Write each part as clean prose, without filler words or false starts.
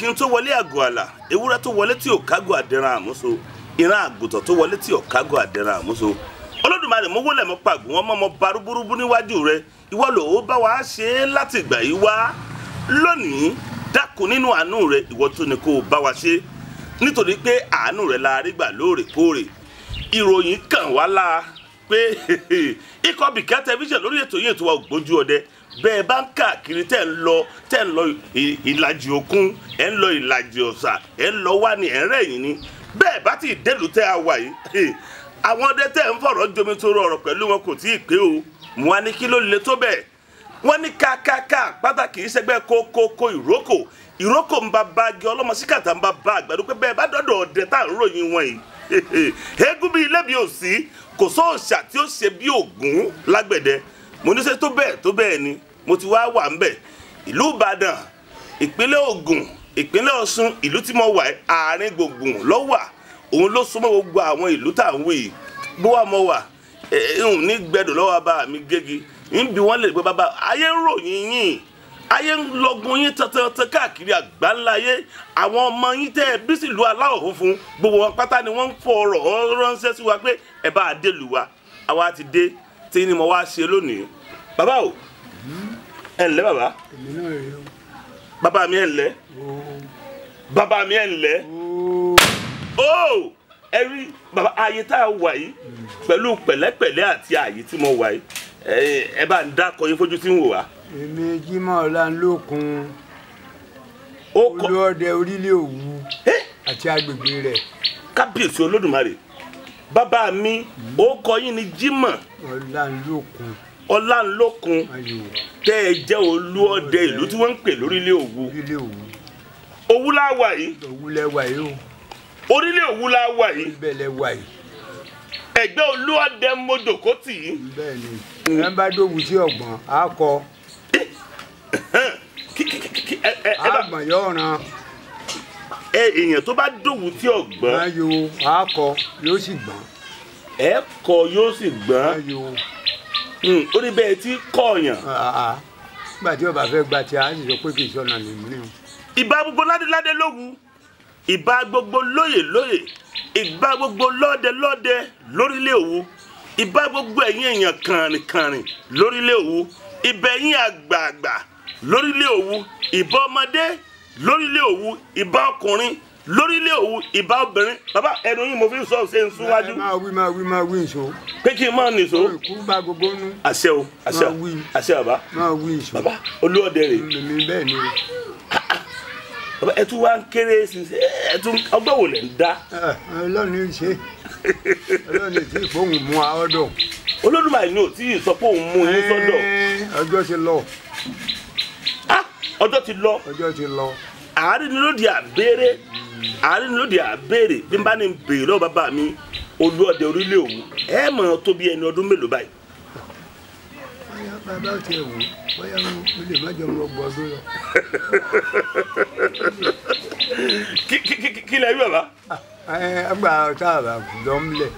ẹṣin tó wọlé àgọ́ àlà ewúrẹ́ tó wọlé tí ò kágò àdẹran àmúso ìran àgùntàn tó wọlé tí ò kágò àdẹran àmúso Olódùmarè mo wólẹ̀ mo pàgùn wọn mọ́ barúburúbú níwájú rẹ ìwọ ló ó bá wa ṣe é láti ìgbà yìí wá lónìí dákun nínú àánú rẹ ìwọ tó ní kó o bá wa ṣe nítorí pé àánú rẹ la rí gbà lóòrèkóòrè ìròyìn kàn wá la pé ikọ̀ Bíkẹ́ tẹlifíṣàn lórí ètò yìí ètò wa Ògbójú Ọdẹ bẹ́ẹ̀ bá ń káàkiri tẹ́ ń lọ ìlàjì òkun ẹ̀ ń lọ ìlàjì ọ̀sà ẹ̀ ń lọ wá ní ẹ̀rẹ́ yìí ni bẹ́ẹ̀ bá ti délùú tẹ́ a wà yìí àwọn ọdẹ tẹ́ ń fọ̀rọ̀ jomi tó rọrọ̀ pẹ̀lú wọn kò tí ì pé o mo wá ní kí ló le tó bẹ́ẹ̀ wọ́n ní kákáká pàtàkì ìṣẹ́gbẹ́ kókókó ìrókò ń bá báàgì ọlọ́mọ síkàtà ń bá bá àgbàdo pé bẹ́ẹ̀ bá dọ́dọ̀ ọdẹ tá à ń ròyìn wọn yìí eégún bíi ilé bí òsì kò sóòṣà tí ó ṣe bí Ògún lágbẹ̀dẹ mo ní ṣe tó bẹ́ẹ̀ ni mo ti wá wà ńbẹ̀ ìlú Ìbàdàn ìpínlẹ̀ Ògùn ìpínlẹ̀ Ọ̀ṣun ìlú tí mo wà àárín gbùngbùn ló wà òun ló súnmọ́ gbogbo àwọn ìlú tá à ń wí yìí bó wà mọ́ wà ní gbẹdọ̀ lọ́wọ́ bá mi gégi ń bi wọ́n lè gbé bàbá ayé ń ròyìn yín ayé ń lọgun yín tẹ́tẹ́tẹ́ káàkiri àgbáńlá ayé àwọn ọmọ yín tẹ́ bí sì lu aláwọ̀ funfun gbogbo wọn pátá ni wọ́n ń fọ ọ̀rọ̀ ránṣẹ́ sí wa pé ẹ bá a dé lù wá àwa ti dé tí ni mo wá ṣe lónìí bàbá o ẹ ǹlẹ́ bàbá bàbá mi ẹ ǹlẹ́ bàbá mi ẹ ǹlẹ́ o ẹ rí bàbá ayé tá a wà yìí pẹ̀lú pẹ̀lẹ́pẹ̀lẹ́ àti ààyè tí mo wà yìí ẹ bá ń dákọ yín fojú tí ń wò wá. èmi Jímọ̀ Ọláńlókun Olúọdẹ Orílẹ̀ Òwu àti agbègbè rẹ̀. kábíyèsí Olódùmarè bàbá mi ó kọ yín ní Jímọ̀ Ọláńlókun tẹ́ ẹ jẹ́ Olúọdẹ ìlú tí wọ́n ń pè lórílẹ̀ Òwu. Òwu la wà yìí. Òwu lẹ wà yìí o. Orílẹ̀ Òwu la wà yìí. ibẹ̀ lẹ wà yìí. ẹgbẹ́ Olúọdẹ mojòkótì yìí. bẹ́ẹ̀ni ẹ bá dówu sí ọ̀gbọ̀n á kọ. àgbọ̀n yóò ràn. èèyàn tó bá dówu sí ọ̀gbọ̀n. ayò á kọ yóò sì gbọ̀n. ẹ kọ yóò sì gbọ̀n. ayò. ó ní bẹ́ẹ̀ tí kọ̀ọ̀yàn. nígbà tí ọba fẹ́ gba tí a sì sọ pé kì í sọ̀nà lèmi ni. ìbá gbogbo ládéládé lówu ìbá gbogbo lóyè ìbá gbogbo lọ́dẹ lórílẹ̀ Òwu ìbá gbogbo ẹ̀yin èèyàn kànrìnkànrìn lórílẹ̀ Òwu ìbá ẹ̀yin àgbààgbà lórílẹ̀ Òwu ìbá ọmọdé lórílẹ̀ Òwu ìbá ọkùnrin lórílẹ̀ Òwu ìbá obìnrin bàbá ẹnu yín mo fi sọ ṣe ń súnwájú. máa wí nìṣó. pé kí n máa nìṣó. kú bá gbogbo nú. àṣẹ o àṣẹ bàbá. máa wí nìṣó. bàbá Olúọdẹ rè. mi bẹ́ẹ̀ ni. bàbá ẹ tún wá ń kéré sí ẹ tún ọgbọ́n wò lẹ̀ ń dá. Ọlọ́run ṣe Ọlọ́run tí ìfowópamọ́ mú a ọ̀dọ̀. Olódùmarè ni ò tí ì sọ pé òun mú yín sọ́dọ̀. ọjọ́ ti lọ. ọjọ́ ti lọ. ọjọ́ ti lọ. àárín ni lóde àbèrè bí n bá ní bèrè lọ́wọ́ bàbá mi Olúọdẹ Orílẹ̀ Òwu ẹ mọ̀ tó bí ẹni ọdún mélòó báyìí. bàbá ti ẹ̀ wò bóyá mo lè má jọ ọmọ ọgbọ̀n ọdún lọ. kí lẹ rí bàbá. àgbà tá a bá lọ́mlẹ̀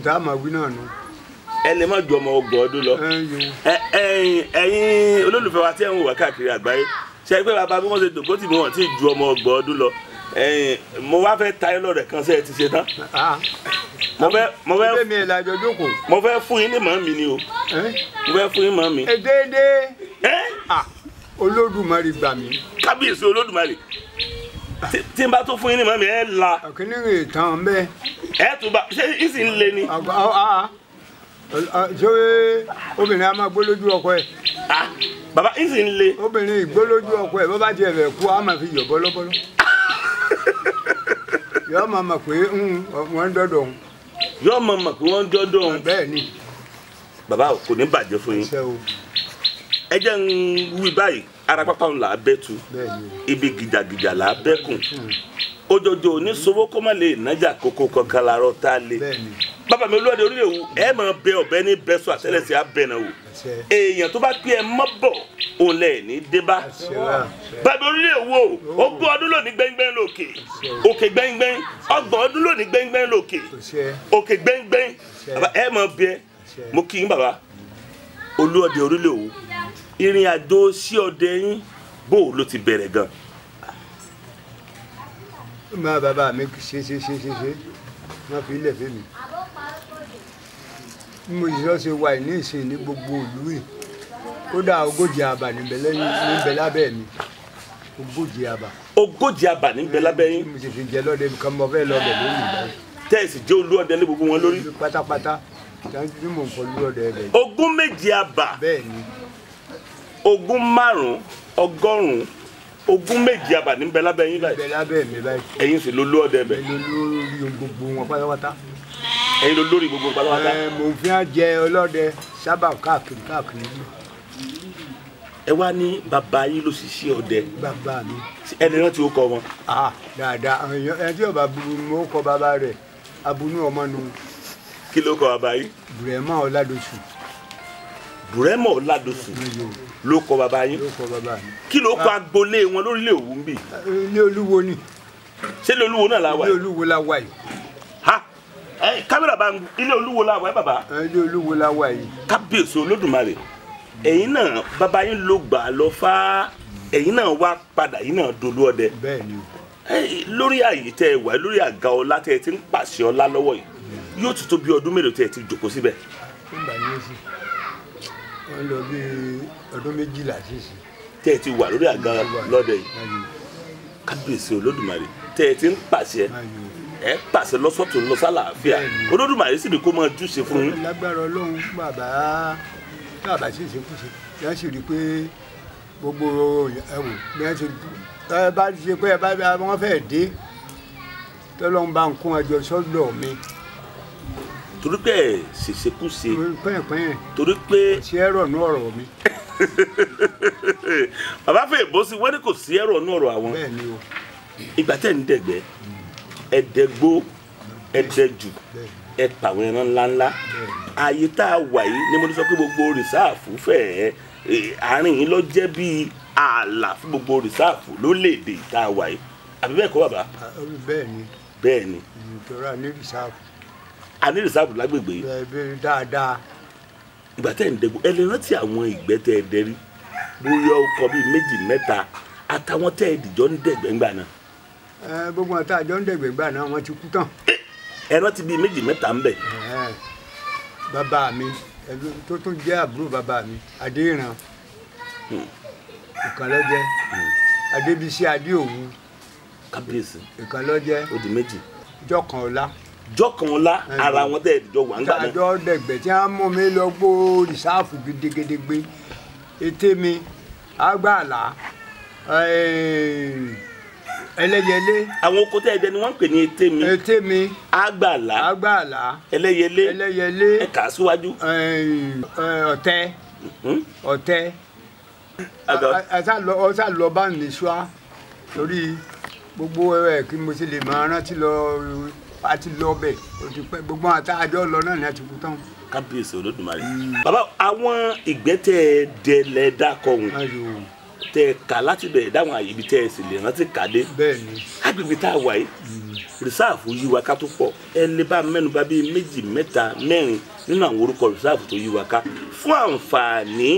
tá a máa wí náà nù. ẹ lè má ju ọmọ ọgbọ̀n ọdún lọ. ẹ̀yin olólùfẹ́ wa tí ẹ̀ ń wò wá káàkiri àgbáyé ṣe pé bàbá bí wọ́n ṣe dòkó tì mí wọ́n ti ju ọmọ ọgbọ̀n ọdún lọ. mo wá fẹ́ ta ẹ lọ́rẹ̀ kan sẹ́ẹ̀ ti ṣe tán. mo fẹ́ fún yín ní màmí ni o. mo fẹ́ fún yín màmí. déédéé. Olódùmarè gbà mí. kábíyèsí Olódùmarè tí n bá tó fún yín ní màmí ẹ la. àkíní rè tán bẹ́ẹ̀. ẹ tún bá ṣé ìsì ń lé ni. ṣé obìnrin a máa gbó lójú ọkọ ẹ. bàbá ìsì ń lé. obìnrin ìgbó lójú ọkọ ẹ bó bá tiẹ̀ fẹ́ kú a máa fi yọ̀ bọ́lọ́bọ́lọ́. yọ máa mọ̀ pé wọ́n ń dọ́dọ̀ òun. yọ máa mọ̀ pé wọ́n ń dọ́dọ̀ òun. bẹ́ẹ̀ ni. bàbá kò ní bàjẹ́ fún yín. ẹ jẹ́ ń wí báyìí ara pápá ń là á bẹ́ tu ibi gìjàgìjà là á bẹ́kùn òjòjò oníṣòwò kó má lè nájà kókó kankan làárọ̀ tá a lè. bàbá mi Olúọdẹ Orílẹ̀ Òwu ẹ máa bẹ ọ̀bẹ ní bẹ́sọ̀ àtẹ́lẹsẹ̀ abẹ́nà wò èèyàn tó bá pé ẹ mọ́ bọ̀ òun lẹ̀ ní débá. bàbá Orílẹ̀ Òwu ogún ọdún lónìí gbẹ́ngbẹ́ng lókè òkè gbẹ́ngbẹ́ng ọgbọ̀n ọdún lónìí gbẹ́ngbẹ́ng lókè òkè gbẹ́ngbẹ́ng ẹ máa bẹ mo kí yín bàbá Olúọdẹ Orílẹ̀ Òwu ìrìn àjò sí ọdẹ yín bó o ló ti bẹ̀rẹ̀ gan. Má bàbá mi ṣe wọ́n fi ilẹ̀ fún mi. Bí mo sì ṣe wà ní ìsìn ní gbogbo ìlú yìí kódà 40 àbà níbẹ̀ lábẹ́ mi 40 àbà. 40 àbà níbẹ̀ lábẹ́ yín. mo sì fi jẹ lọ́dẹ kan mo fẹ́ lọ́dẹ lónìí báyìí. tẹ́ẹ̀sì jẹ́ olú ọdẹ lé gbogbo wọn lórí. pátápátá tí mò ń fọ olú ọdẹ rẹ̀. 32 àbà. bẹ́ẹ̀ ni. 25 100 32 àbà níbẹ̀ lábẹ́ yín báyìí. níbẹ̀ lábẹ́ mi báyìí. ẹ̀yin sì ló lú ọdẹ bẹ̀. ẹ̀yin ló lórí gbogbo wọn pátápátá. ẹ̀yin ló lórí gbogbo pátápátá. mo fi hàn jẹ ọlọ́dẹ sábà káàkiri. ẹ wá ní bàbá yín ló ṣiṣẹ́ ọdẹ. bàbá mi. ẹni rántí ó kọ wọn. dáadáa ẹni tí ọba burú mo kọ bàbá rẹ̀ abunú ọmọ nu. kí ló kọ bàbá yín. Bùrẹ́mọ̀ Ọládọ̀sù. Bùrẹ́mọ̀ Ọládọ̀sù ló kọ bàbá yín. ló kọ bàbá mi. kí ló kọ agboolé wọn lórílẹ̀ Òwu ń bì. ilé Olúwo ni. ṣé ilé Olúwo náà la wà ilé Olúwo la wà yìí. ha kámẹ́rà bá ń ilé Olúwo la wà yìí bàbá. ilé Olúwo la wà yìí. kábíyèsí Olódùmarè ẹ̀yin náà bàbá yín ló gbà lọ fá ẹ̀yin náà wá padà yín náà dolú ọdẹ. bẹ́ẹ̀ ni. lórí àyè tẹ ẹ wà lórí àga ọlá tẹ ẹ ti ń pàṣẹ ọlá lọ́wọ́ yìí yóò ti tó bí ọdún mélòó tẹ ẹ ti jókòó síbẹ̀. nígbà yẹn sì wọ́n lọ bí ọdún 12 sísè. tẹ ẹ ti wà lórí àga lọ́dẹ yìí kábíyèsí Olódùmarè tẹ ẹ ti ń pàṣẹ ẹ pàṣẹ lọ́sọ̀tún lọ sálàáfíà Olódùmarè sì ni kó máa júṣe fún yín. lágbára Ọlọ́run bàbá sì ṣe kúṣe yẹn sì rí i pé gbogbo ẹwò yẹn sì ẹ bá ṣe pé ẹ bá wọn fẹ́ẹ́ dé tọ́lọ́run bá ń kún ẹjọ́ sọ́dọ̀ mi. torí pé ẹ ṣèṣekúṣe pẹ́ẹ́pẹ́ẹ́ torí pé ṣé ẹ̀rọ nú ọ̀rọ̀ mi. bàbá fẹ́ bó sí wọ́n ní kò sí ẹ̀rọ nú ọ̀rọ̀ àwọn. bẹ́ẹ̀ ni o. ìgbà tẹ̀ ń dẹ̀gbẹ́ ẹ̀dẹ̀gbó ẹ̀dẹ̀jù ẹ pàwọn ẹran ńláńlá ààyè tá a wà yìí ni mo ní sọ pé gbogbo rìsáàfù fẹ́ẹ́ àárín yìí ló jẹ́ bíi ààlà fún gbogbo rìsáàfù lórílẹ̀‐èdè tá a wà yìí àbí bẹ́ẹ̀ kọ́ bàbá. bẹ́ẹ̀ ni. bẹ́ẹ̀ ni. nítorí a ní rìsáàfù. a ní rìsáàfù lágbègbè yìí. bẹ́ẹ̀ dáadáa. ìgbà tẹ̀ ń dẹ̀gbó ẹ lè rántí àwọn ìgbẹ́ tẹ́ ẹ dẹ́rí bóyá ọkọ̀ bíi 2 3 àtàwọn tẹ́ ẹ dìjọ́ ń dẹ̀gbẹ́ ńgbà náà. gbogbo àti àjọ ń dẹ̀gbẹ́ ńgbà náà wọ́n ti kú tán. ẹ rántí bíi 2 3 ń bẹ. bàbá mi tó tún jẹ́ àbúrò bàbá mi Adéran ìkànlọ́jẹ́ Adébísí Adéòwu kábíyèsí ìkànlọ́jẹ́ ó di 2. Jọkànọlá Jọkànọlá ara wọn tẹ́ ẹ dìjọ́ wà ńgbà náà. àjọ dẹ̀gbẹ́ tí wọ́n mú mi lọ gbó rìsáàfù gidigidi gbé ètè mi Àgbàlá Ẹlẹ́yẹlé. àwọn oko tẹ́ ẹ dẹ ni wọ́n ń pè ní ètè mi Àgbàlá Ẹlẹ́yẹlé ẹ kà á síwájú. Ọ̀tẹ̀ ọ̀sà lọ bá mi ṣá torí gbogbo ẹ̀ kí mo sì lè máa rántí lọ àti lọ bẹ̀ gbogbo àtàjọ lọ náà ní àti kú tán. kábíyèsí Olódùmarè. bàbá àwọn ìgbẹ́ tẹ́ ẹ dẹlẹ̀ dákọ̀ ọ̀hún tẹ́ ẹ kà láti bẹ̀rẹ̀ dáwọn àyè ibi tẹ́ ẹ sì lè rántí kàdé. bẹ́ẹ̀ni. agbègbè tá a wà yìí rìsáàfù yí wa ká tó pọ̀ ẹ lè bá mẹ́nubà bíi 2 3 4 nínú àwọn orúkọ rìsáàfù tó yí wa ká fún àǹfààní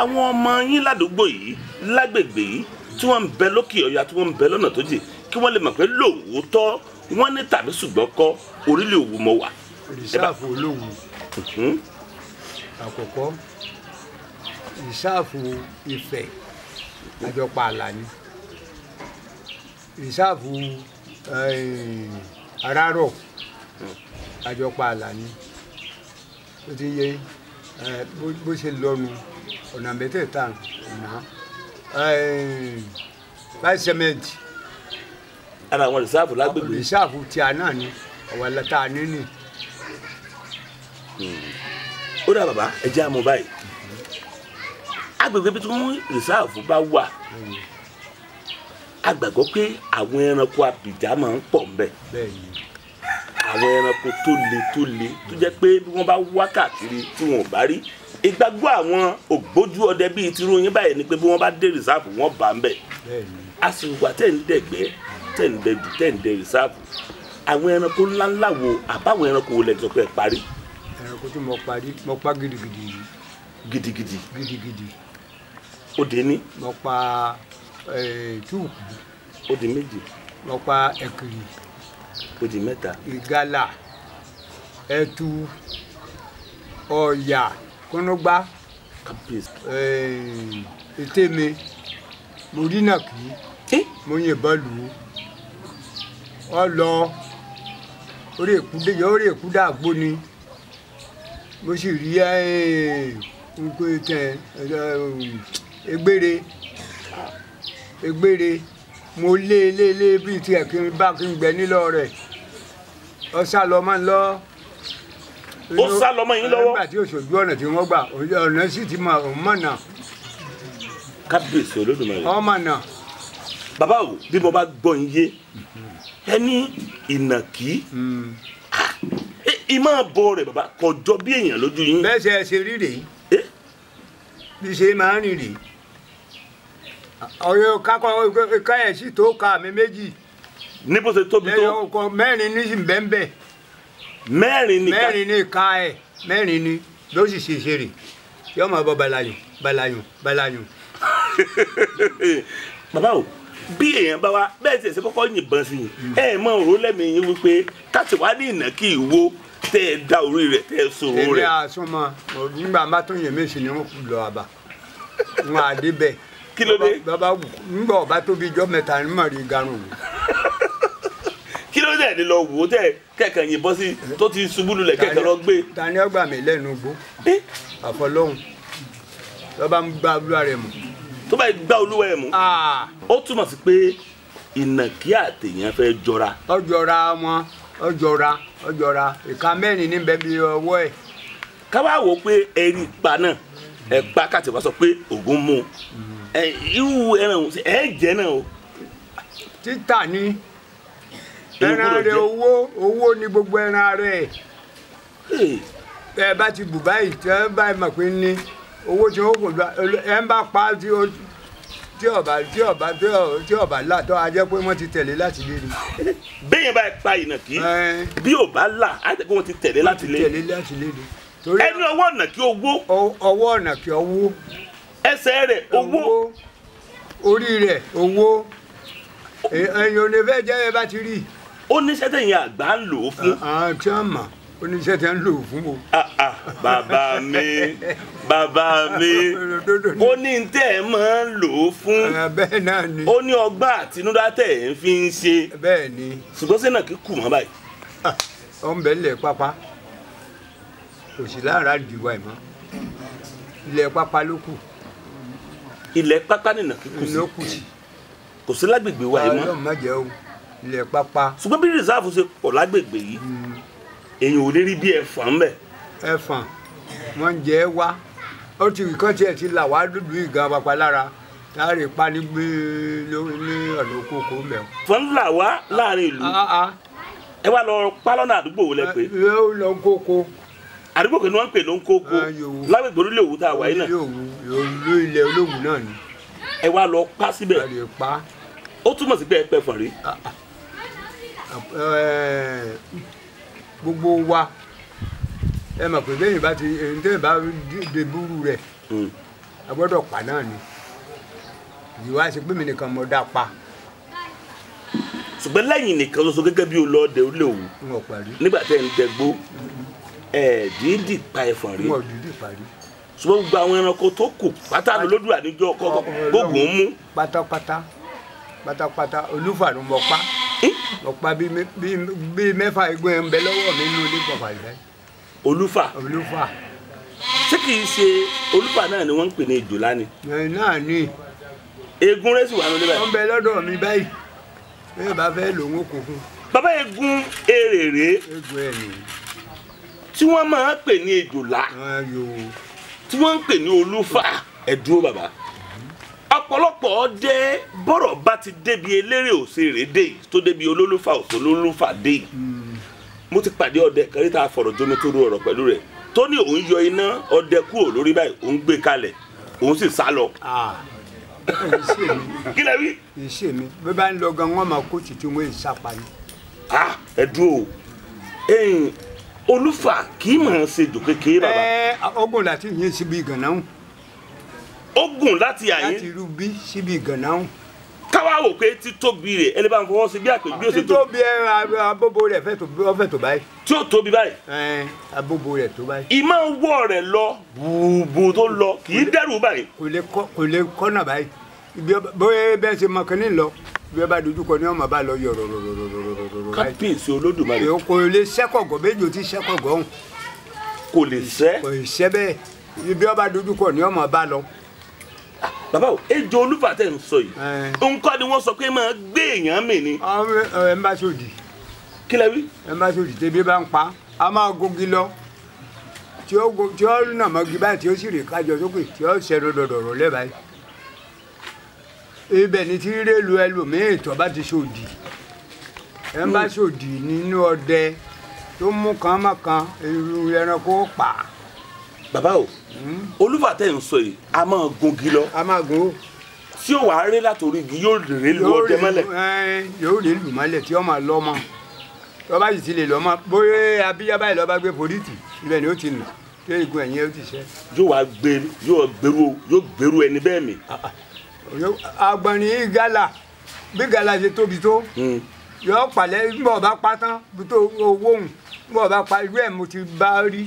àwọn ọmọ yín ládùúgbò yìí lágbègbè yìí tí wọ́n ń bẹ lókè ọ̀yà tí wọ́n ń bẹ lọ́nà tó jìn kí wọ́n lè mọ̀ pé lóòótọ́ wọ́n ní tàbí ṣùgbọ́n kọ́ orílẹ̀ Òwu mọ́ wà. rìsáàfù Olówu àkọ́kọ́ rìsáàfù Ifẹ̀ àjọpọ̀ àlà ni rìsáàfù Arárọ̀ àjọpọ̀ àlà ni ó ti yẹ bó ṣe lọ́nu ọ̀nà mẹ́tẹ̀ẹ̀ta ọ̀nà láì sẹ́mẹ̀ntì. ara àwọn rìsáàfù lágbègbè. rìsáàfù tí a náà ni ọ̀wà lẹ́tà níní. ó dà bàbá ẹ jẹ́ àmọ́ báyìí agbègbè bí tí wọ́n rìsáàfù bá wà a gbàgbọ́ pé àwọn ẹranko abìjà máa ń pọ̀ ńbẹ̀ àwọn ẹranko tó le tó jẹ́ pé bí wọ́n bá wá káàkiri tí wọn ò bá rí ìgbàgbọ́ àwọn ògbójú ọdẹ bíi tirú yín báyìí ni pé bí wọ́n bá dé rìsáàfù wọ́n bá ńbẹ̀ àsìkò tẹ̀ ń dẹ̀gbẹ́ tẹ̀ ń dẹ̀dù tẹ̀ ń dẹ rìsáàfù àwọn ẹranko ńláńlá wo àbáwọn ẹranko wo lẹ́tọ̀ pé ẹ parí. ẹranko tí mo pa gidigidi. gidigidi. ó dé ní. mo pa túùkù. ó di méjì. mo pa ẹ̀kìrì. ó di mẹ́ta. ìgalà ẹtu ọ̀yà kúnúgbá ètémi mo rí nàkí mo yìnbọn lù ú ọ lọ orí èkúdà àgbo ni mo sì rí egbére mo lé bíi tiẹ̀ kí n gbẹ nílọ rẹ̀ ọ sá lọ máa ń lọ. ó sá lọ mọ́ yín lọ́wọ́. nígbà tí òṣòjú ọ̀nà tí wọ́n gbà ọ̀nà sì ti mọ ọ̀nà. kábíyèsí olódùmarè. ọmọ náà. bàbá o bí mo bá gbọ́ yín yé ẹni ìnàkí ìmọ̀ àbọ̀ rẹ̀ bàbá kọjọ́ bí èèyàn lójú yín. bẹ́ẹ̀ ṣe rí rèé bí ṣe máa ń rìn rèé ọ̀rẹ́ kákọ́ káyẹ̀sí tó ka mi méjì. ní bó ṣe tóbi tó. lẹ́yìn ọkọ mẹ́rin ní sì bẹ́ẹ̀ mẹ́rin ní ká. mẹ́rin ní ká ẹ̀ mẹ́rin ní ló sì ṣe ṣeré yóò máa bọ́ balayùn. bàbá o bí èèyàn bá wa bẹ́ẹ̀ tí ẹ̀ ṣe kọ́kọ́ yìnbọn sí i ẹ̀ mọ òró lẹ́mìí yín wípé káàtì wá ní ìnàkí ìwo tẹ́ ẹ dá orí rẹ̀ tẹ́ ẹ sọ̀rọ̀ rẹ̀. èmi àsomọ nígbà bá tó yẹn méjì ni wọn kú lọ àbá wọn àdé bẹ́ẹ̀. kí ló dé. bàbá nígbà ọba tóbi ijọ́ mẹ́ta ní mọ̀rí garun wò. kí ló dé ní lọ wò ó tẹ kẹ̀kẹ́ yìnbọn sí tó ti ṣubú lulẹ̀ kẹ̀kẹ́ lọ gbé. tani ọgbà mi lẹ́nu gbó àfọlọ́hún lọ́ba ń gbá olúwa rẹ̀ mú. tó bá gbá olúwa rẹ̀ mú. ó túmọ̀ sí pé ìnàkí àtẹ̀yàn fẹ́ jọra. ọjọra wọn ọjọra ìka mẹ́rin níbẹ̀ bí ọwọ́ ẹ̀. ká wá wò ó pé ẹ̀rí pa náà ẹ̀ pa káàtì wá sọ pé ògún mú irú ẹran ẹ̀ jẹ́ náà o. títà ni ẹran rẹ owó ni gbogbo ẹran rẹ ẹ bá ti bù báyìí tí ẹ bá mọ̀ pé ní owó tí ó kò lọ ẹ ń bá pa tí ọba là tó a jẹ́ pé wọ́n ti tẹ̀lé láti lé ni. bẹ́ẹ̀ bá pa ìnàkí bí ò bá là á jẹ́ pé wọ́n ti tẹ̀lé láti lé. ẹni ọwọ́ ìnàkí owó. ọwọ́ ìnàkí owó. ẹsẹ̀ rẹ̀ owó. orí rẹ̀ owó. ẹ̀yin ò ní fẹ́ jẹ́ ẹ bá ti rí. oníṣẹ́ tẹ̀yìn àgbà ń lò ó fún. tí wọ́n mọ̀ oníṣẹ́ tẹ̀ ń lò ó fún o. bàbá mi ó ní tẹ́ ẹ máa ń lò ó fún. bẹ́ẹ̀ náà ni. ó ní ọgbà àtinúdá tẹ̀ ẹ fi ń ṣe. bẹ́ẹ̀ ni. ṣùgbọ́n sẹ́nà kí kù mọ́ báyìí. ọ̀nbẹ ilẹ̀ pápá kò sí lára ìdìbò ẹ̀ mọ́ ilẹ̀ pápá ló kù. ilẹ̀ pápá nìyẹn kí kù sí. kò sí lágbègbè wa yìí mọ́. ọlọ́run má jẹ́ o ilẹ̀ pápá. ṣùgbọ́n bí rìsáàfù ṣe pọ̀ lágbègbè yìí èyàn ò lè rí bí ẹ̀fọn ń bẹ̀. ẹ̀fọn wọ́n ń jẹ́ wá ó ti kọ́ tiẹ̀ ti là wá dúdú ìgan pápá lára láàrin pa ní gbé ní ọ̀nà kókó mẹ́. fọ́n ń là wá láàrin ìlú ẹ wá lọ pa lọ́nà àdúgbò wo lẹ pé. ó lọ ń kókó. àdúgbò kan ni wọ́n ń pè ló ń kókó lágbègbè orílẹ̀ òwú tá a wáyé náà. ilẹ̀ olówù náà ni. ẹ wá lọ pa síbẹ̀. ó túmọ̀ sí pé ẹ pẹ́ fọ̀n rí. gbogbo wa ẹ mọ̀ pé bẹ́ẹ̀ bá ti ǹtẹ́ bá de búrú rẹ̀ a gbọ́dọ̀ pa náà ni ìwà ṣe pé mi nìkan mo dá pa. ṣùgbọ́n lẹ́yìn nìkan ṣoṣo gẹ́gẹ́ bí olóòdè orílẹ̀ òwú nígbà tẹ́ ń dẹgbó dídì pa ẹ̀fọ̀n rí. ṣùgbọ́n gbogbo àwọn ẹranko tó kù pátá lójú àníjọ gbogbo ń mú. pátápátá olúfà ló mọ pa ọ̀pá bíi mẹ́fà igbó ẹ̀ ń bẹ lọ́wọ́ mi nínú ilé pọ̀pà ìfẹ́. olúfà. ṣé kìí ṣe olúfà náà ni wọ́n ń pè ní ìjòlá ni. náà ni. eégún rẹ̀ sì wà lóde báyìí. wọ́n bẹ lọ́dọ̀ mi báyìí bẹ́ẹ̀ bá fẹ́ lòun ó kún fún. bàbá eégún èrèrè. eégún ẹ̀ nìyí. tí wọ́n máa ń pè ní ìjòlá. tí wọ́n ń pè ní olúfà ẹ̀dúró bàbá. ọ̀pọ̀lọpọ̀ ọdẹ bọ́rọ̀ bá ti débi eléré òṣèré dé tó débi olólùfà òṣòlólùfà dé mo ti pàdé ọdẹ kan níta fọ̀rọ̀ jómi tó ru ọ̀rọ̀ pẹ̀lú rẹ̀ tó ní òun yọ iná ọdẹ kúrò lórí báyìí òun gbé kalẹ̀ òun sì sá lọ. kí lẹ wí. ìṣe mi bí bá ń lọ gan wọn máa kó títí wọn èyí sápa ni. ẹ dúró olúfà kì í máa ṣe jò kékeré bàbá. ọgbọ̀n láti yín síbi ìgànnà ó gùn láti àyín. láti irú bí síbi ìgànnà. káwá wò pé títóbi rẹ̀ ẹni bá ń fọwọ́ sí bí àpèjú òsè tó. títóbi abóbo rẹ̀ fẹ́ tó báyìí. tí ó tóbi báyìí. abóbo rẹ̀ tó báyìí. ìmọ̀ wọ́ rẹ̀ lọ bùbù tó lọ kì í dẹ́rù báyìí. kò lè kọ́nà báyìí bóyá bẹ́ẹ̀ ṣe mọ kínní lọ bí ẹ bá dojú kọ ní ọmọ bá lọ yọ̀rọ̀rọ̀rọ̀rọ̀rọ̀rọ̀. kábíyèsí olódùmarè. kò lè sẹ́kọ̀gọ̀ méjì tí sẹ́kọ̀gọ̀ ọ̀hún. kò lè sẹ́. kò sẹ́ bẹ́ẹ̀ bí ọba dojú kọ ní ọmọ bá lọ. bàbá o ejò olúfà tẹ̀ ń sọ yìí nǹkan ni wọ́n sọ pé máa gbé èèyàn mì ni. ẹ má sòdì. kí lẹ wí. ẹ má sòdì tẹbi bá ń pa a máa gungi lọ tí ó nà mọ́gi báyìí tí ó sì rè kájọ sókè tí ó ṣẹ́ dọ̀dọ̀rọ̀ lẹ́bàá ibẹ̀ ni tí rélu ẹlòmíì tó bá ti sòdì ẹ bá sòdì nínú ọdẹ tó mú kan mọ́ kan irú ẹranko pa. bàbá o olúfà tẹ̀ ń sọ yìí a máa gungi lọ. a máa gun o. tí ó wàá rí látòrí igi yóò rè lu ọdẹ mọ́lẹ̀. yóò rè lù mọ́lẹ̀ tí ó máa lọ́ mọ́ tó bá sì ti lè lọ́ mọ́ bóyá abíyá báyìí lọ́ bá gbé polítì ibẹ̀ ni ó ti nà tí igun ẹ̀yìn ó ti ṣẹ́. yóò gbèrú ẹni bẹ́ẹ̀ mi. agbọ̀nrín gálà bí gálà ṣe tóbi tó yọ pàlẹ́ bí wọ́n bá pa tán bí tó owó òun bí wọ́n bá pa irú ẹ̀ mo ti bá rí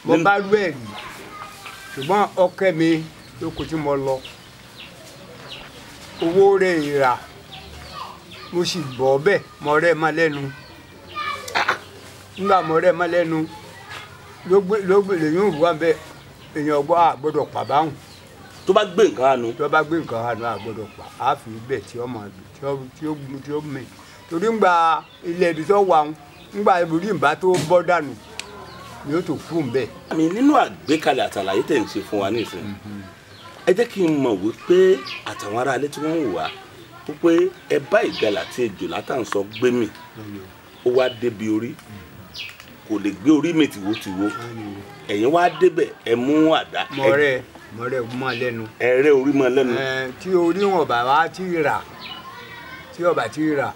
mo bá rú ẹ̀ rí ṣùgbọ́n ọkẹ́ mi lóko tí mo lọ owó rẹ̀ rà mo sì bọ̀ bẹ́ẹ̀ mọ̀ rẹ̀ má lẹ́nu nígbà mọ̀ rẹ̀ má lẹ́nu ló gbé lèyìn òwúwa bẹ́ẹ̀ èèyàn gbọ́ àgbọ́dọ̀ pàbáhùn. tó bá gbé nǹkan àánú. tó bá gbé nǹkan àánú àgbọ́dọ̀ pa á fi bẹ́ẹ̀ tí ó máa dùn tí ó mẹ́ torí ńgbà ilé ibi tó wà ńgbà ìbúrí ìbá tó bọ́ dànù ni ó tó fún bẹ́ẹ̀. àmì nínú àgbékalẹ̀ àtàlàyé tẹ̀ ń ṣe fún wa nísìnyí ẹ jẹ́ kí n mọ̀ wípé àtàwọn ará ilé tí wọ́n ń wà wípé ẹ bá ìgalà tí ejò látàǹsọ gbé mi ó wá débi orí kò lè gbé orí mi tìwótìwó ẹ̀yin wá débẹ̀ ẹ mú àdá. mọ̀rẹ́ mọ́ lẹ́nu. ẹ̀rẹ́ orí mọ́ lẹ́nu. tí orí wọn bá wá tí rà tí ọba tí rà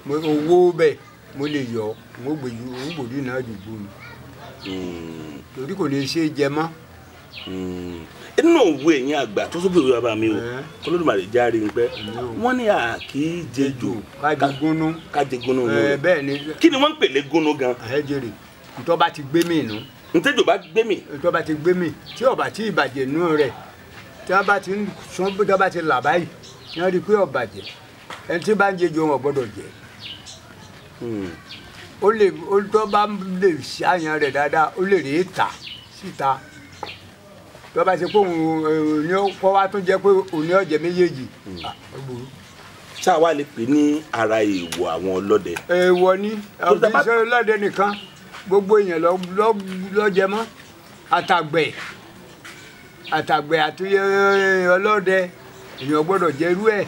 owó bẹ́ẹ̀ mo lè yọ mo gbòdì náà dùgbò mi torí kò lè ṣe jẹ mọ́. inú òwe ẹ̀yin àgbà tó sóbì òwe bàbá mi o Olódùmarè járe ń pẹ́ wọ́n ní àkì jẹjò kájẹgúnú bẹ́ẹ̀ ni. kí ni wọ́n ń pèlè gúnú gan. àyẹ́jẹrè ntọ́ bá ti gbé mi nù. ntẹ́jọ́ bá gbé mi. ntọ́ bá ti gbé mi tí ọba tí ìbàjẹ́ nù rẹ̀ tí wọ́n bá ti sún bí wọ́n bá ti là báyìí wọ́n rí i pé ọ̀bàjẹ́ ẹni tí bá ń jẹjọ wọn gbọ́dọ̀ jẹ. ó tó bá lè ṣàyàn rẹ̀ dáadáa ó lè rí ìta síta tó bá ṣe pé òun ní kọ́ wá tún jẹ́ pé òun ní ọ̀jẹ̀ méjèèjì. ṣáà wá lè pè ní ara èèwọ̀ àwọn ọlọ́dẹ. èèwọ̀ ni ọ̀gbìn iṣẹ́ ọlọ́dẹ nìkan gbogbo èèyàn lọ́jẹ mọ́ àtàgbẹ̀ àti ọlọ́dẹ èèyàn gbọ́dọ̀ jẹ́rú ẹ̀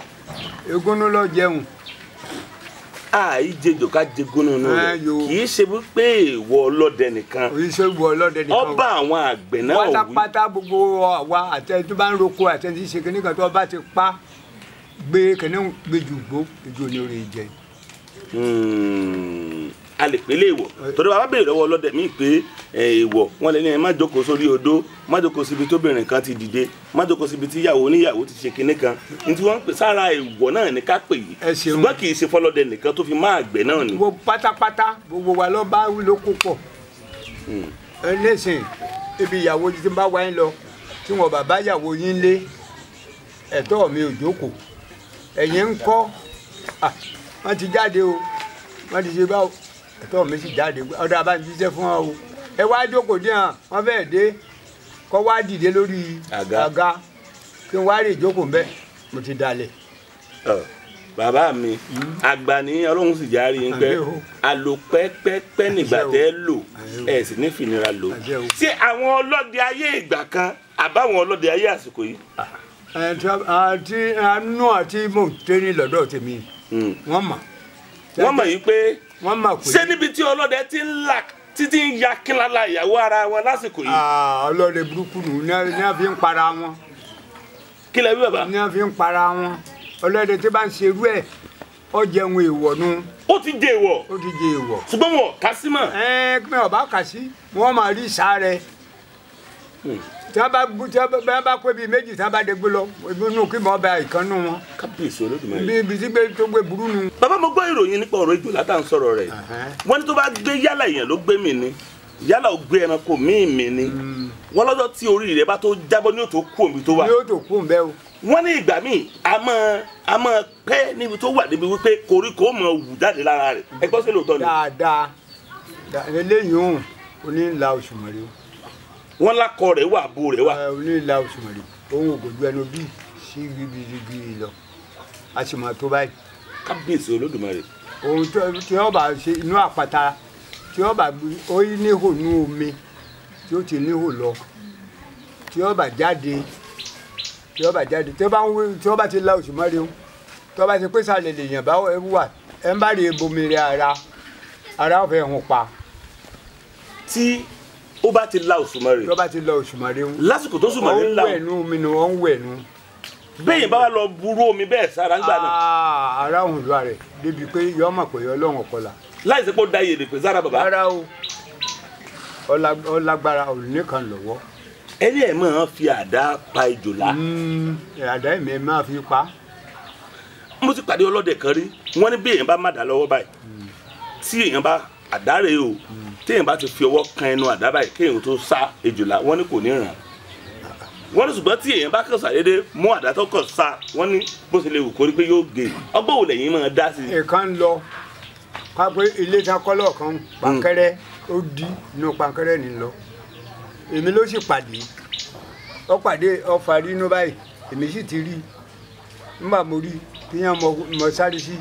egúnnú lọ jẹun. àìjẹjọ ká jẹgúnnú nù rẹ kì í ṣe wípé èèwọ̀ ọlọ́dẹ nìkan ọba àwọn àgbẹ̀ náà wí. pátápátá gbogbo àwa àtẹni tó bá ń roko àtẹni tí ń ṣe kíní kan tó bá ti pa gbé kíní gbé jù gbó ìjọ ní orí jẹ. a lè pélé èèwọ̀ torí bàbá béèrè lọ́wọ́ ọlọ́dẹ mi pé èèwọ̀ wọn lè ní ẹ má jókòó sórí odó má jókòó síbi tóbìnrin kan ti dìde má jókòó síbi tí ìyàwó oníyàwó ti ṣe kinní kan ní tí wọ́n ń pè sára èèwọ̀ náà ní ká pè yìí ṣùgbọ́n kì í ṣe fọlọ́dẹ nìkan tó fi má àgbẹ̀ náà ni. gbogbo pátápátá gbogbo wa ló bá wí ló kó pọ̀ ẹlẹ́sìn ibi ìyàwó ti bá wáyé lọ tí wọn bàbá ìyàwó yín lé ẹ̀tọ́ mi ò jókòó ẹ̀yin ń kọ́ wọ́n ti jáde o wọ́n ti ṣe báwo ẹ̀tọ́ mi sì jáde ọ̀dọ̀ abájíṣẹ́ fún ọ o ẹ wá jókòó dé hàn wọ́n fẹ́ẹ́ dé kọ́ wá dìde lórí àga kí n wá rí ìjókòó mbẹ́ mo ti dalẹ̀. bàbá mi àgbà ní ọlọ́run sì járe yín pé àlò pẹ́pẹ́pẹ́ nígbà tẹ́ lò ẹ̀ sì ní fìnira lò ṣé àwọn ọlọ́dẹ ayé ìgbà kan àbáwọn ọlọ́dẹ ayé àsìkò yìí. àti àánú àti mọ̀tẹ́ni lọ́dọ̀ tèmi wọ́n mọ̀. wọ́n mọ̀ yìí pé wọ́n mọ̀ pé. ṣé níbi tí ọlọ́dẹ ti ń là títí ń ya kínlá ìyàwó ara wọn lásìkò yìí. ọlọ́dẹ burúkú nù ní a fi ń para wọn. kí lẹ wí bàbá. ní a fi ń para wọn ọlọ́dẹ tí bá ń ṣerú ẹ̀ ọ jẹun èèwọ̀ nu. ó ti jẹ èèwọ̀. ó ti jẹ èèwọ̀. ṣùgbọ́n wọn kà sí mọ́. pé ọba kà sí wọn máa rí ìsá rẹ tí wọ́n bá pé bíi méjì tí wọ́n bá dégbé lọ inú kí wọ́n bá ìkànnú wọn. kábíyèsí Olódùmarè. ibi tí tó gbé burú nu. bàbá mo gbọ́ ìròyìn nípa ọ̀rọ̀ ejò látà ń sọ̀rọ̀ rẹ̀ wọ́n ní tó bá gbé yálà èèyàn ló gbé mi ni yálà ó gbé ẹranko míì mi ni wọ́n lọ́jọ́ tí orí rẹ̀ bá tó jábọ́ ní òtò kú omi tó wà. ní òtò kú òun bẹ́ẹ̀ o. wọ́n ní ìgbà míì a máa pẹ́ níbi tó wà níbi wípé koríko mọ̀ wù jáde lára rẹ̀ ẹ gbọ́ sí lóòótọ́ ni. dáadáa eléyìí òun onílà Òṣùmàrè. wọ́n lákọ rẹ̀ wà abo rẹ̀ wà. onílà Òṣùmàrè òun ògòjú ẹnu bíi sí gbígbí lọ a sì máa tó báyìí. kábíyèsí Olódùmarè. ohun tí wọ́n bá ṣe inú àpáta tí wọ́n bá ó níhò nú omi tí ó ti níhò lọ tí wọ́n bá jáde tí wọ́n bá ti la Òṣùmàrè o tí wọ́n bá ti pé sàlẹ̀ lèèyàn bá wà ẹ̀ ń bá rí ebomi rẹ̀ ara ọ̀fẹ́ hùn pa. tí ó bá ti la Òṣùmàrè. tí wọ́n bá ti la Òṣùmàrè o. lásìkò tó Òṣùmàrè ńlá o. wọ́n ń wẹ̀ nú omi nu wọ́n ń wẹ̀ nú. bẹ́ẹ̀ bá wà lọ burú omi bẹ́ẹ̀ sára ń gbà náà. ara òun lọ rẹ̀ débi pé yọ mọ̀ pé Ọlọ́run ọ̀kọ́lá. láì sí pé ó da iye lè pè sára bàbá. rárá o ọlágbára òrùnìkan lọ́wọ́. ẹni ẹ̀ máa fi àdá pa ìjòlá. àdá ẹ̀mí máa fi pa. mo ti pàdé ọlọ́dẹ kan rí wọ́n ní bí èèyàn bá má dá lọ́wọ́ báyìí tí èèyàn bá àdá rèé o tí èèyàn bá ti fi ọwọ́ kan ẹnu àdá báyìí kéèyàn tó sá ìjòlá wọ́n ní kò ní ràn wọ́n ní ṣùgbọ́n tí èèyàn bá kàn sàdédé mú àdá tó kàn sá wọ́n ní bó ṣe lè wù kórí pé yóò gé ọgbọ́n wò lẹ́yìn máa dá sí. ẹ̀kan lọ ká pé ilé tí a kọ́ lọ́ọ̀kan pàǹkẹ́rẹ́ ó di inú pàǹkẹ́rẹ́ ní lọ èmi ló sì pàdé ó pàdé ọfà rí inú báyìí èmi sì ti rí nígbà mo rí kíyàn mo sáré sí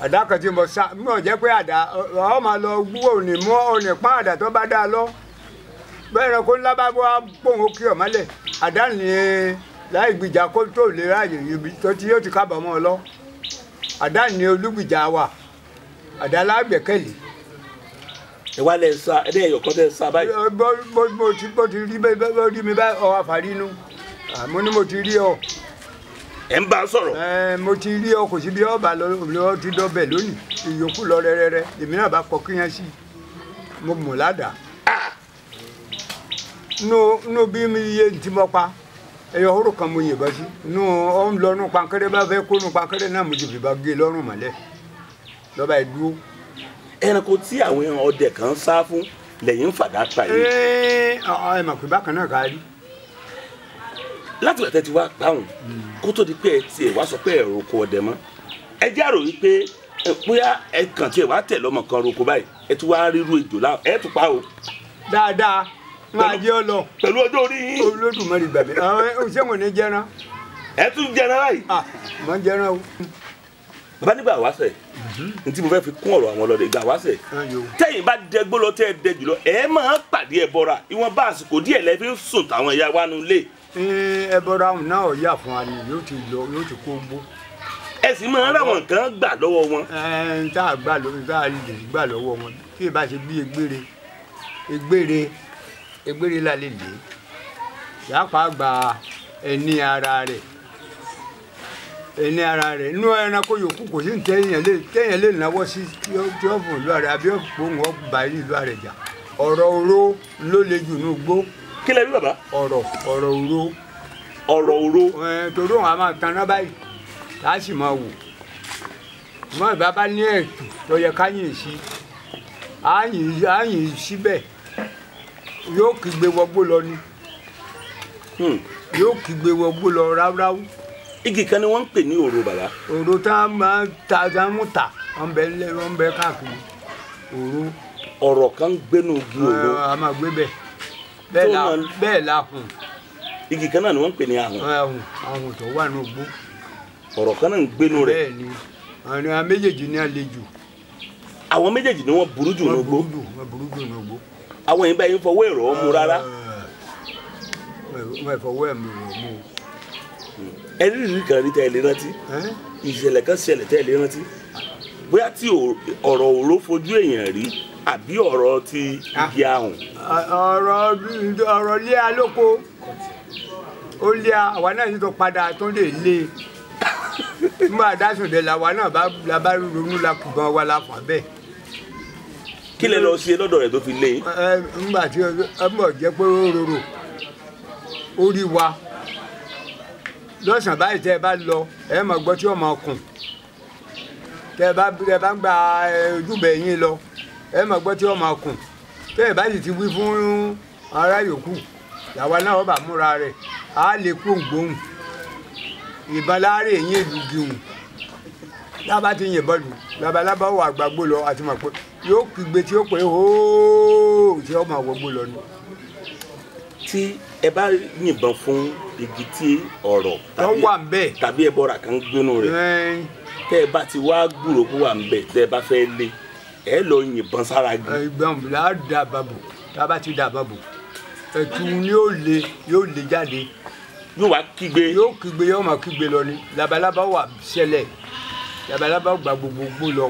àdá kan tí mo sá mo jẹ́ pé àdá ọ máa lọ gbúwò òní mú òní pọ́n àdá tó bá dá lọ bẹ́ẹ̀ ni kó ńlá bá wá pòun ó kí ọ̀ mọ́lẹ̀ àdá ní láì gbìjà kó tó lè ráàyè ibi tó tí yóò ti kábàámọ̀ ọ lọ àdá ní olúgbìjà wà àdá lágbẹ̀kẹ̀lé. ìwà lẹ sá ẹdẹ ẹyọ kan tẹ sá báyìí. bó ti rí bẹ́ẹ̀ rí mi báyìí ọ àfàrí inú mo ní mo ti rí ọ. ẹ ń bá a sọ̀rọ̀. mo ti rí ọ kò sí bí ọba lọ ti dọbẹ lónìí ìyókù lọ rẹrẹrẹ èmi náà bá kọ kíyàn sí mo mọ̀ ládàá. nú bí mi yé ti mọ́ pa ẹyọ hóró kan mo yìnbọn sí nú ọ ń lọ nú pankẹ́rẹ́ bá fẹ́ kó nú pankẹ́rẹ́ náà mo ti fi bá gé lọ́rùn mọ́lẹ̀ lọ́ba ẹ̀ dúró. ẹranko tí àwọn ọdẹ kan sá fún lẹ́yìn fàdá pa yìí. ẹ mọ̀ pé bákan náà ká rí. láti ìgbà tẹ́ ti wá pàwọn kó tó di pé ẹ tiẹ̀ wá sọ pé ẹ roko ọdẹ mọ́ ẹ jẹ́ àrò yìí pé bóyá ẹ kàn tiẹ̀ wá tẹ̀ lọ́mọ kan roko báyìí ẹ tún wá ríru èjò láwọn ẹ tún pa o. dáadáa máa jẹ́ ọ lọ. pẹ̀lú ọjọ́ orí yín. Olódùmarè gbàgbé ṣé wọn ní jẹran. ẹ tún jẹran báyìí. mọ jẹran o. bàbá nígbà wáṣẹ ní tí mo fẹ́ fi kún ọ̀rọ̀ àwọn ọlọ́dẹ ìgbà wáṣẹ tẹ́yìn bá dẹgbó lọ tẹ́ ẹ dẹ jùlọ ẹ máa pàdé ẹ bọ́ra ìwọ̀n bá àsìkò díẹ̀ lẹ́ fi ń sùn táwọn ẹ̀yà wa nulẹ̀. ẹ bọ́ra àwọn náà yà fún wa ni yóò ti kó gbó. ẹ sì máa ń ráwọn nǹkan gbà lọ́wọ́ wọn. tá a lè gbà lọ́wọ́ wọn kí ẹ bá ṣe bí egbére la lè lè yàpá gba ẹni ara rẹ̀ inú ẹranko yòókù kò sí téèyàn lè náwó sí tí ó fún ìlú rẹ̀ àbí òun ó bá ìlú rẹ̀ jà ọ̀rọ̀ oró ló le jù ní gbó. kí lẹ rí bàbá. ọ̀rọ̀ oró. ọ̀rọ̀ oró. torí òun a máa taná báyìí tá a sì máa wò mọ ìbá bá ní ẹ̀tù tó yẹ ká yìn sí á yìn síbẹ̀ yóò kígbe wọgbó lọ ni yóò kígbe wọgbó lọ ráúráú. igi kan ni wọ́n ń pè ní òro bàbá. òro tá a máa ta tá a mú ta wọ́n bẹ káàkiri òro. ọ̀rọ̀ kan gbénu igi òro. a máa gbé bẹ́ẹ̀ la hùn. igi kan náà ni wọ́n ń pè ní ahùn. ahùn tó wà ní ogbó. ọ̀rọ̀ kan náà ń gbénu rẹ̀. bẹ́ẹ̀ ni àwọn méjèèjì ní àlejò. àwọn méjèèjì ni wọ́n burú jù ní ogbó. wọ́n burú jù ní ogbó. àwọn yìí báyìí ń fọwọ́ ẹ̀rọ mu rárá. wọ́n fọwọ́ ẹ̀rọ mu. ẹni rí kan rí tẹ́ ẹ lè rántí ìṣẹ̀lẹ̀ kan ṣẹlẹ̀ tẹ́ ẹ lè rántí bóyá tí ọ̀rọ̀ òró fojú èèyàn rí àbí ọ̀rọ̀ ti igi ahùn. ọ̀rọ̀ lé alóko ó lé àwa náà yìí tó padà tó lè lé nígbà dásùndé làwa náà bá ronú la kùgbọ́n wa la fà bẹ́ẹ̀. kí lẹ lọ ṣe lọ́dọ̀ rẹ̀ tó fi lé yín. nígbà tí ọmọ jẹ́ pé ó rorò orí wa lọ́sàn báyìí tẹ́ ẹ bá lọ ẹ máa gbọ́ tí wọ́n máa kùn tẹ́ ẹ bá ń gba ojúbẹ yín lọ ẹ máa gbọ́ tí wọ́n máa kùn tẹ́ ẹ bá sì ti wí fún ará yòókù làwa náà bá múra rẹ̀ á lè kó gbóhùn ìbọn láàárẹ̀ yín èlùgìhùn lábá ti yìnbọn lù labalábá wà gbàgbó lọ àti mọ̀ pé yóò kígbe tí ó pé hóó tí ó máa wọgbó lọ ni. tí ẹ bá yìnbọn fún igi tí ọ̀rọ̀ tàbí ẹbọra kan gbénu rẹ̀ tẹ́ ẹ bá ti wá gbúròó kó wà ń bẹ̀ tẹ́ ẹ bá fẹ́ lé ẹ lọ yìnbọn sára gi. ìgbọ̀n là á da bàbò tá a bá ti da bàbò ẹ̀tù ni yóò lé jáde. yóò wá kígbe. yóò kígbe yóò máa kígbe lọ ni labalábá wà ṣẹlẹ̀ labalábá gba gbogbo gbó lọ